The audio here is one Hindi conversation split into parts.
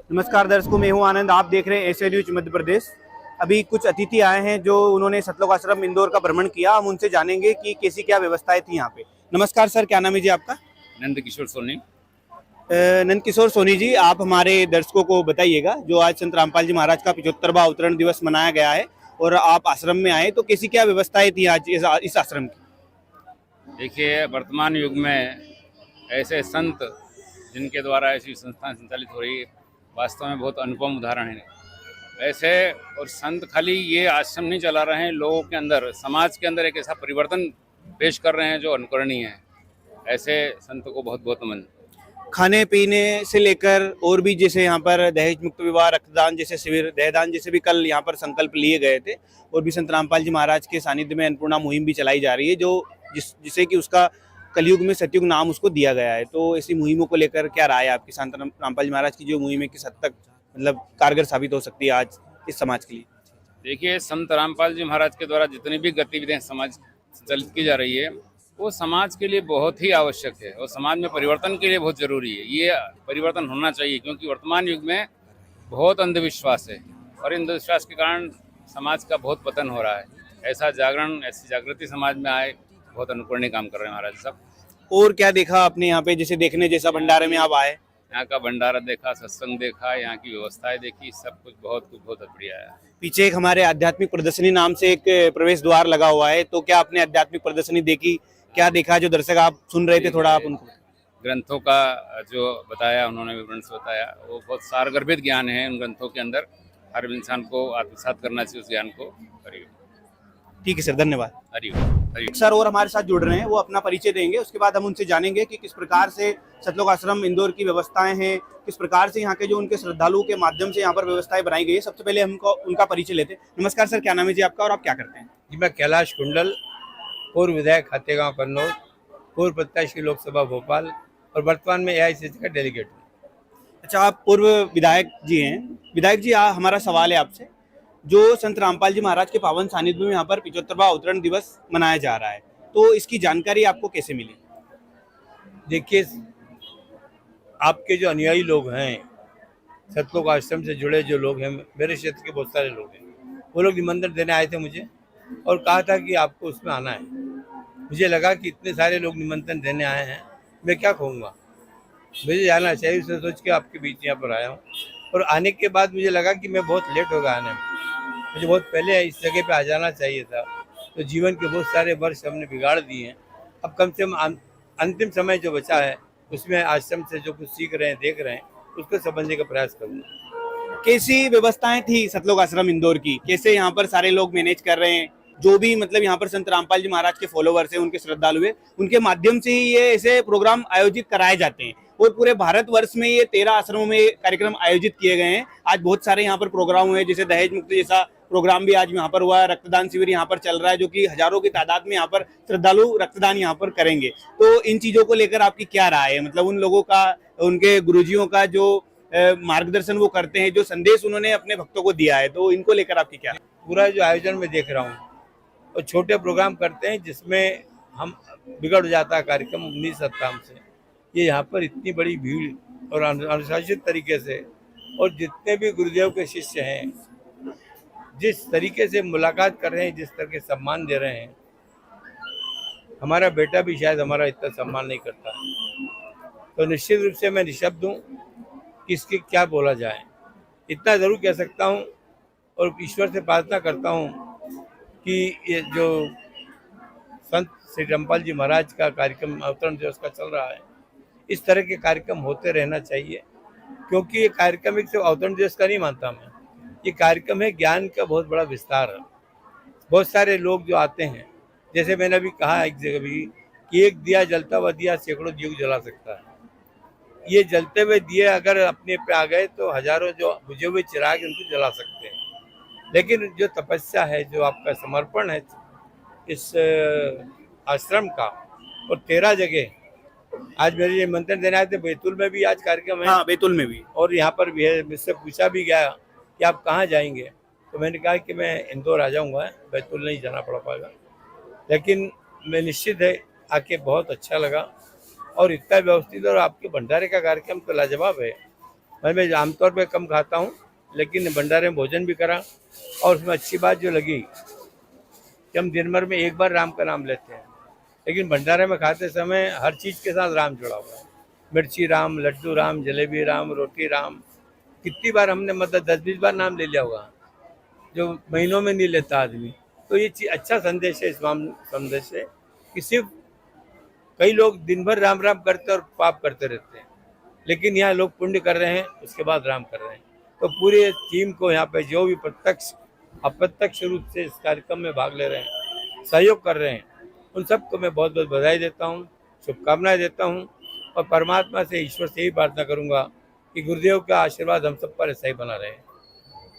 नमस्कार दर्शकों, मैं हूं आनंद। आप देख रहे हैं एसएल न्यूज मध्य प्रदेश। अभी कुछ अतिथि आए हैं जो उन्होंने सतलोक आश्रम इंदौर का भ्रमण किया। हम उनसे जानेंगे कि कैसी क्या व्यवस्थाएं थी यहाँ पे। नमस्कार सर, क्या नाम है जी आपका? नंद किशोर सोनी। नंद किशोर सोनी जी, आप हमारे दर्शकों को बताइएगा, जो आज संत रामपाल जी महाराज का 75वां अवतरण दिवस मनाया गया है और आप आश्रम में आए, तो कैसी क्या व्यवस्थाएं थी आज इस आश्रम की? देखिए, वर्तमान युग में ऐसे संत जिनके द्वारा ऐसी संस्थाएं संचालित हो रही है, वास्तव में बहुत अनुपम उदाहरण है। ऐसे और संत खाली ये आश्रम नहीं चला रहे हैं, लोगों के अंदर, समाज के अंदर एक ऐसा परिवर्तन पेश कर रहे हैं जो अनुकरणीय है। ऐसे संत को बहुत बहुत नमन। खाने पीने से लेकर और भी, जैसे यहाँ पर दहेज मुक्त विवाह, रक्तदान जैसे शिविर, देहदान जैसे भी कल यहाँ पर संकल्प लिए गए थे। और भी संत रामपाल जी महाराज के सानिध्य में अन्नपूर्णा मुहिम भी चलाई जा रही है, जो जिसे कि उसका कलयुग में सतयुग नाम उसको दिया गया है। तो ऐसी मुहिमों को लेकर क्या राय है आपकी? संत रामपाल जी महाराज की जो मुहिम है किस हद तक मतलब कारगर साबित हो सकती है आज इस समाज के लिए? देखिए, संत रामपाल जी महाराज के द्वारा जितनी भी गतिविधियां समाज संचालित की जा रही है, वो समाज के लिए बहुत ही आवश्यक है और समाज में परिवर्तन के लिए बहुत जरूरी है। ये परिवर्तन होना चाहिए क्योंकि वर्तमान युग में बहुत अंधविश्वास है और इन अंधविश्वास के कारण समाज का बहुत पतन हो रहा है। ऐसा जागरण, ऐसी जागृति समाज में आए, बहुत अनुकरणीय काम कर रहे हैं महाराज साहब। और क्या देखा आपने यहाँ पे, जैसे देखने जैसा भंडारे में आप आए? यहाँ का भंडारा देखा, सत्संग देखा, यहाँ की व्यवस्थाएं देखी, सब कुछ बहुत बढ़िया है। पीछे एक हमारे आध्यात्मिक प्रदर्शनी नाम से एक प्रवेश द्वार लगा हुआ है, तो क्या आपने आध्यात्मिक प्रदर्शनी देखी? क्या देखा? जो दर्शक आप सुन रहे थे, थोड़ा आप उनको ग्रंथों का जो बताया, उन्होंने विवरण से बताया, वो बहुत सारगर्भित ज्ञान है उन ग्रंथों के अंदर। हर इंसान को आत्मसात करना चाहिए उस ज्ञान को। हरिओम। ठीक है सर, धन्यवाद। हरिओम। हरिओम। सर और हमारे साथ जुड़ रहे हैं, वो अपना परिचय देंगे। उसके बाद हम उनसे जानेंगे कि किस प्रकार से सतलोक आश्रम इंदौर की व्यवस्थाएं हैं, किस प्रकार से यहाँ के जो उनके श्रद्धालुओं के माध्यम से यहाँ पर व्यवस्थाएं बनाई गई है। सबसे पहले हमको उनका परिचय लेते हैं। नमस्कार सर, क्या नाम है जी आपका और आप क्या करते हैं? जी, मैं कैलाश कुंडल, पूर्व विधायक खातेगांव कन्नौज, पूर्व प्रत्याशी लोकसभा भोपाल और वर्तमान में एआईसीसी का डेलीगेट हूँ। अच्छा, आप पूर्व विधायक जी हैं। विधायक जी, हमारा सवाल है आपसे, जो संत रामपाल जी महाराज के पावन सानिध्य में यहाँ पर 75वां अवतरण दिवस मनाया जा रहा है, तो इसकी जानकारी आपको कैसे मिली? देखिए, आपके जो अनुयायी लोग हैं, सतलोक आश्रम से जुड़े जो लोग हैं, मेरे क्षेत्र के बहुत सारे लोग हैं, वो लोग निमंत्रण देने आए थे मुझे और कहा था कि आपको उसमें आना है। मुझे लगा कि इतने सारे लोग निमंत्रण देने आए हैं, मैं क्या कहूँगा, मुझे जाना चाहिए, उसे सोच के आपके बीच यहाँ पर आया हूँ। और आने के बाद मुझे लगा कि मैं बहुत लेट हो गया आने में, मुझे बहुत पहले इस जगह पे आ जाना चाहिए था। तो जीवन के बहुत सारे वर्ष हमने बिगाड़ दिए हैं। अब कम से कम अंतिम समय जो बचा है उसमें आश्रम से जो कुछ सीख रहे हैं, देख रहे हैं, उसको समझने का प्रयास करूँगा। कैसी व्यवस्थाएं थी सतलोक आश्रम इंदौर की? कैसे यहाँ पर सारे लोग मैनेज कर रहे हैं? जो भी मतलब यहाँ पर संत रामपाल जी महाराज के फॉलोवर्स हैं, उनके श्रद्धालु हैं, उनके माध्यम से ही ये ऐसे प्रोग्राम आयोजित कराए जाते हैं। और पूरे भारतवर्ष में ये 13 आश्रमों में कार्यक्रम आयोजित किए गए हैं। आज बहुत सारे यहाँ पर प्रोग्राम हुए, जैसे दहेज मुक्त जैसा प्रोग्राम भी आज यहाँ पर हुआ। रक्तदान शिविर यहाँ पर चल रहा है, जो कि हजारों की तादाद में यहाँ पर श्रद्धालु रक्तदान यहाँ पर करेंगे। तो इन चीजों को लेकर आपकी क्या राय है? मतलब उन लोगों का, उनके गुरुजियों का जो मार्गदर्शन वो करते हैं, जो संदेश उन्होंने अपने भक्तों को दिया है, तो इनको लेकर आपकी क्या? पूरा जो आयोजन में देख रहा हूँ, और छोटे प्रोग्राम करते हैं जिसमें हम बिगड़ जाता है कार्यक्रम 19 सप्ताह से। ये यहाँ पर इतनी बड़ी भीड़ और अनुशासित तरीके से, और जितने भी गुरुदेव के शिष्य हैं, जिस तरीके से मुलाकात कर रहे हैं, जिस तरह के सम्मान दे रहे हैं, हमारा बेटा भी शायद हमारा इतना सम्मान नहीं करता। तो निश्चित रूप से मैं निशब्द हूँ कि इसके क्या बोला जाए। इतना ज़रूर कह सकता हूँ और ईश्वर से प्रार्थना करता हूँ कि ये जो संत श्री रामपाल जी महाराज का कार्यक्रम अवतरण दिवस का चल रहा है, इस तरह के कार्यक्रम होते रहना चाहिए। क्योंकि ये कार्यक्रम एक सिर्फ अवतरण दिवस का नहीं मानता मैं, ये कार्यक्रम है ज्ञान का बहुत बड़ा विस्तार है। बहुत सारे लोग जो आते हैं, जैसे मैंने अभी कहा एक जगह भी कि एक दिया जलता हुआ दिया सैकड़ों जीव जला सकता है। ये जलते हुए दिए अगर अपने पे आ गए तो हजारों जो बुझे हुए चिराग उनको जला सकते हैं। लेकिन जो तपस्या है, जो आपका समर्पण है इस आश्रम का, और 13 जगह आज मेरे निमंत्रण देने आए थे। बैतूल में भी आज कार्यक्रम है। हाँ, बैतूल में भी, और यहाँ पर भी है। मुझसे पूछा भी गया कि आप कहाँ जाएंगे, तो मैंने कहा कि मैं इंदौर आ जाऊँगा, बैतूल नहीं जाना पड़ पाएगा। लेकिन मैं निश्चित है आके बहुत अच्छा लगा और इतना व्यवस्थित, और आपके भंडारे का कार्यक्रम तो लाजवाब है। मैं आमतौर पे कम खाता हूँ, लेकिन भंडारे में भोजन भी करा। और उसमें अच्छी बात जो लगी कि हम दिन भर में एक बार राम का नाम लेते हैं, लेकिन भंडारे में खाते समय हर चीज़ के साथ राम जुड़ा हुआ है। मिर्ची राम, लड्डू राम, जलेबी राम, रोटी राम। कितनी बार हमने मतलब 10-20 बार नाम ले लिया होगा, जो महीनों में नहीं लेता आदमी। तो ये अच्छा संदेश है, इस्लाम संदेश है कि सिर्फ कई लोग दिन भर राम राम करते और पाप करते रहते हैं, लेकिन यहाँ लोग पुण्य कर रहे हैं, उसके बाद राम कर रहे हैं। तो पूरे टीम को यहाँ पे जो भी प्रत्यक्ष अप्रत्यक्ष रूप से इस कार्यक्रम में भाग ले रहे हैं, सहयोग कर रहे हैं, उन सबको मैं बहुत बहुत बधाई देता हूँ, शुभकामनाएं देता हूँ। और परमात्मा से, ईश्वर से ही प्रार्थना करूँगा कि गुरुदेव का आशीर्वाद हम सब पर ऐसा ही बना रहे।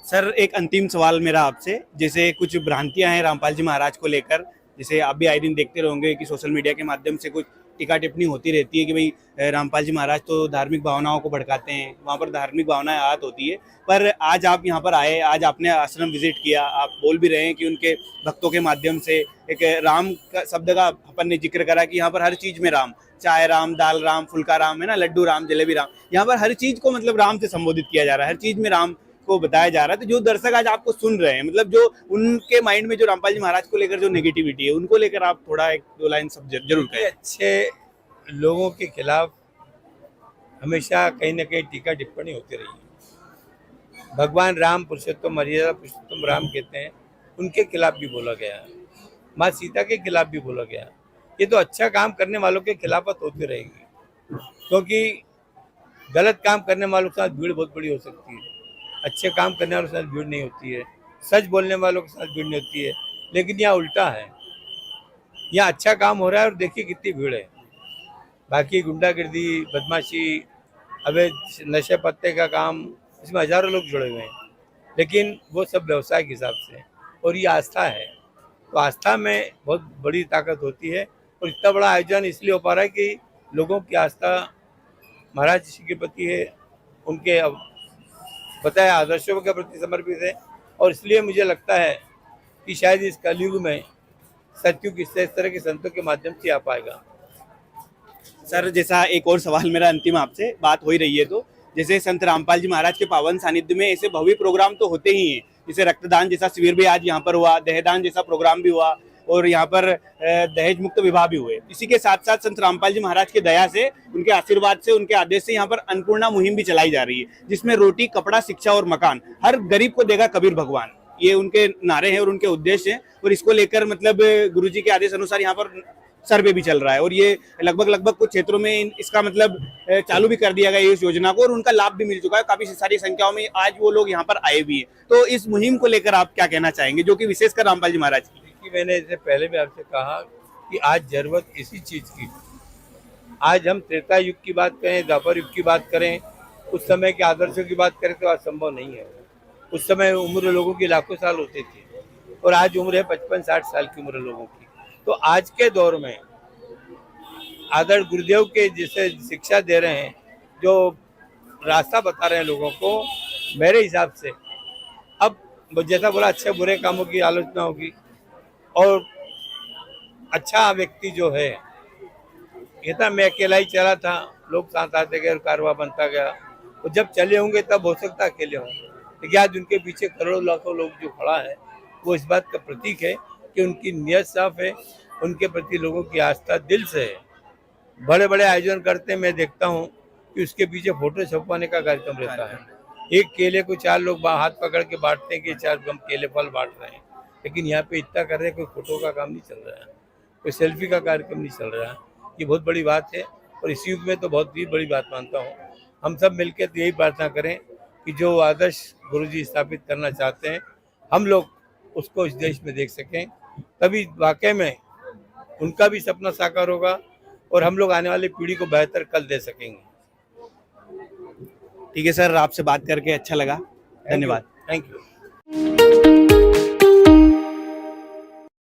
सर एक अंतिम सवाल मेरा आपसे, जैसे कुछ भ्रांतियां हैं रामपाल जी महाराज को लेकर, जैसे आप भी आए दिन देखते रहोगे कि सोशल मीडिया के माध्यम से कुछ टीका टिप्पणी होती रहती है कि भाई रामपाल जी महाराज तो धार्मिक भावनाओं को भड़काते हैं, वहाँ पर धार्मिक भावनाएं आहत होती है। पर आज आप यहाँ पर आए, आज आपने आश्रम विजिट किया, आप बोल भी रहे हैं कि उनके भक्तों के माध्यम से एक राम का शब्द का अपन ने जिक्र करा कि यहाँ पर हर चीज़ में राम, चाय राम, दाल राम, फुल्का राम, है ना, लड्डू राम, जलेबी राम, यहाँ पर हर चीज़ को मतलब राम से संबोधित किया जा रहा है, हर चीज़ में राम को बताया जा रहा है। तो जो दर्शक आज आपको सुन रहे हैं, मतलब जो उनके माइंड में जो रामपाल जी महाराज को लेकर जो नेगेटिविटी है, उनको लेकर आप थोड़ा 1-2 लाइन सब जरूर कहें। अच्छे लोगों के खिलाफ हमेशा कहीं ना कहीं टीका टिप्पणी होती रही है। भगवान राम पुरुषोत्तम, मर्यादा पुरुषोत्तम राम कहते हैं, उनके खिलाफ भी बोला गया, माँ सीता के खिलाफ भी बोला गया। ये तो अच्छा काम करने वालों के खिलाफत होती रहेगी, क्योंकि गलत काम करने वालों के साथ भीड़ बहुत बड़ी हो सकती है, अच्छे काम करने वालों के साथ भीड़ नहीं होती है, सच बोलने वालों के साथ भीड़ नहीं होती है। लेकिन यहाँ उल्टा है, यहाँ अच्छा काम हो रहा है और देखिए कितनी भीड़ है। बाकी गुंडागर्दी, बदमाशी, अवैध नशे पत्ते का काम, इसमें हजारों लोग जुड़े हुए हैं, लेकिन वो सब व्यवसाय के हिसाब से, और ये आस्था है। तो आस्था में बहुत बड़ी ताकत होती है, और इतना बड़ा आयोजन इसलिए हो पा रहा है कि लोगों की आस्था महाराज जी के प्रति है, उनके बताए आदर्शों के प्रति समर्पित है। और इसलिए मुझे लगता है कि शायद इस कलयुग में सतयुग इस तरह के संतों के माध्यम से आ पाएगा। सर जैसा एक और सवाल मेरा अंतिम आपसे, बात हो ही रही है तो, जैसे संत रामपाल जी महाराज के पावन सानिध्य में ऐसे भव्य प्रोग्राम तो होते ही हैं, जैसे रक्तदान जैसा शिविर भी आज यहाँ पर हुआ, दहेदान जैसा प्रोग्राम भी हुआ, और यहाँ पर दहेज मुक्त विवाह भी हुए। इसी के साथ साथ संत रामपाल जी महाराज की दया से, उनके आशीर्वाद से, उनके आदेश से यहाँ पर अन्नपूर्णा मुहिम भी चलाई जा रही है, जिसमें रोटी, कपड़ा, शिक्षा और मकान, हर गरीब को देगा कबीर भगवान, ये उनके नारे हैं और उनके उद्देश्य हैं। और इसको लेकर मतलब गुरुजी के आदेश अनुसार यहाँ पर सर्वे भी चल रहा है, और ये लगभग कुछ क्षेत्रों में इसका मतलब चालू भी कर दिया गया इस योजना को, और उनका लाभ भी मिल चुका है। काफी सारी संख्याओं में आज वो लोग यहाँ पर आए भी हैं। तो इस मुहिम को लेकर आप क्या कहना चाहेंगे, जो कि विशेषकर रामपाल जी महाराज की? मैंने इससे पहले भी आपसे कहा कि आज जरूरत इसी चीज की। आज हम त्रेता युग की बात करें, द्वापर युग की बात करें, उस समय के आदर्शों की बात करें तो आज संभव नहीं है। उस समय उम्र लोगों की लाखों साल होती थी, और आज उम्र है 55-60 साल की उम्र लोगों की। तो आज के दौर में आदर्श गुरुदेव के जिसे शिक्षा दे रहे हैं, जो रास्ता बता रहे हैं लोगों को, मेरे हिसाब से अब जैसा बोला, अच्छे बुरे कामों की आलोचना होगी, और अच्छा व्यक्ति जो है, ये था मैं अकेला ही चला था, लोग साथ आते गए और कारवा बनता गया, तो जब चले होंगे तब हो सकता अकेले हों, लेकिन आज उनके पीछे करोड़ों लाखों लोग जो खड़ा है, वो इस बात का प्रतीक है कि उनकी नीयत साफ है, उनके प्रति लोगों की आस्था दिल से है। बड़े बड़े आयोजन करते हैं, मैं देखता हूँ कि उसके पीछे फोटो छपवाने का कार्यक्रम रहता है। एक केले को 4 लोग हाथ पकड़ के बांटते हैं कि 4 हम केले फल बांट रहे हैं, लेकिन यहाँ पे इतना कर रहे हैं, कोई फोटो का काम नहीं चल रहा है, कोई सेल्फी का कार्यक्रम नहीं चल रहा है। ये बहुत बड़ी बात है, और इस युग में तो बहुत ही बड़ी बात मानता हूँ। हम सब मिलकर तो यही प्रार्थना करें कि जो आदर्श गुरुजी स्थापित करना चाहते हैं, हम लोग उसको इस देश में देख सकें, तभी वाकई में उनका भी सपना साकार होगा, और हम लोग आने वाली पीढ़ी को बेहतर कल दे सकेंगे। ठीक है सर, आपसे बात करके अच्छा लगा, धन्यवाद। Thank you.